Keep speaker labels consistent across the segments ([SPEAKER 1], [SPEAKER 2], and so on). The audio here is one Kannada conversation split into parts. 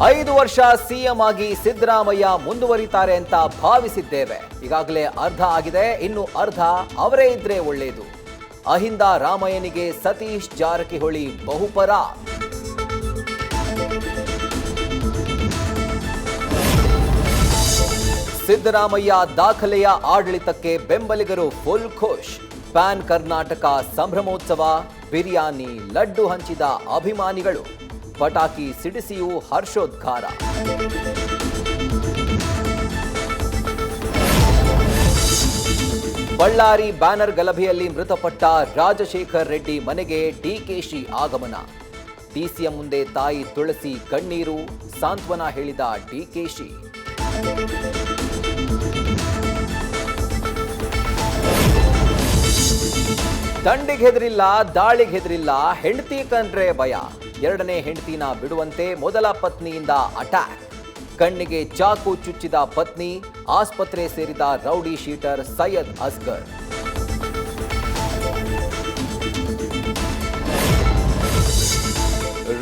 [SPEAKER 1] 5 ವರ್ಷ ಸಿಎಂ ಆಗಿ ಸಿದ್ದರಾಮಯ್ಯ ಮುಂದುವರಿತಾರೆ ಅಂತ ಭಾವಿಸಿದ್ದೇವೆ. ಈಗಾಗಲೇ ಅರ್ಧ ಆಗಿದೆ, ಇನ್ನು ಅರ್ಧ ಅವರೇ ಇದ್ರೆ ಒಳ್ಳೆಯದು. ಅಹಿಂದ ರಾಮಯ್ಯನಿಗೆ ಸತೀಶ್ ಜಾರಕಿಹೊಳಿ ಬಹುಪರ. ಸಿದ್ದರಾಮಯ್ಯ ದಾಖಲೆಯ ಆಡಳಿತಕ್ಕೆ ಬೆಂಬಲಿಗರು ಫುಲ್ ಖುಷ್. ಪ್ಯಾನ್ ಕರ್ನಾಟಕ ಸಂಭ್ರಮೋತ್ಸವ, ಬಿರಿಯಾನಿ ಲಡ್ಡು ಹಂಚಿದ ಅಭಿಮಾನಿಗಳು, ಪಟಾಕಿ ಸಿಡಿಸಿಯೂ ಹರ್ಷೋದ್ಗಾರ. ಬಳ್ಳಾರಿ ಬ್ಯಾನರ್ ಗಲಭೆಯಲ್ಲಿ ಮೃತಪಟ್ಟ ರಾಜಶೇಖರ್ ರೆಡ್ಡಿ ಮನೆಗೆ ಡಿಕೆಶಿ ಆಗಮನ. ಡಿಸಿಎಂ ಮುಂದೆ ತಾಯಿ ತುಳಸಿ ಕಣ್ಣೀರು, ಸಾಂತ್ವನ ಹೇಳಿದ ಡಿಕೆಶಿ. ದಂಡಿಗೆ ಹೆದರಿಲ್ಲ, ದಾಳಿಗೆ ಹೆದರಿಲ್ಲ, ಹೆಂಡತಿ ಕಂಡ್ರೆ ಭಯ. ಎರಡನೇ ಹೆಂಡತಿನ ಬಿಡುವಂತೆ ಮೊದಲ ಪತ್ನಿಯಿಂದ ಅಟ್ಯಾಕ್. ಕಣ್ಣಿಗೆ ಚಾಕು ಚುಚ್ಚಿದ ಪತ್ನಿ, ಆಸ್ಪತ್ರೆ ಸೇರಿದ rowdy sheeter Syed Asghar.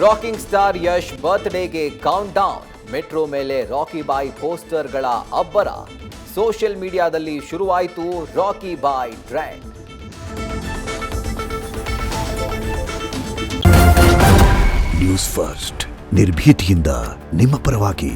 [SPEAKER 1] Rocking star Yash ಬರ್ತ್ಡೇಗೆ ಕೌಂಟ್ ಡೌನ್. ಮೆಟ್ರೋ ಮೇಲೆ ರಾಕಿ ಬಾಯ್ ಪೋಸ್ಟರ್ಗಳ ಅಬ್ಬರ. ಸೋಷಿಯಲ್ ಮೀಡಿಯಾದಲ್ಲಿ ಶುರುವಾಯಿತು Rocky Bhai trend.
[SPEAKER 2] News first, ನಿರ್ಭೀತಿಯಿಂದ ನಿಮ್ಮ ಪರವಾಗಿ.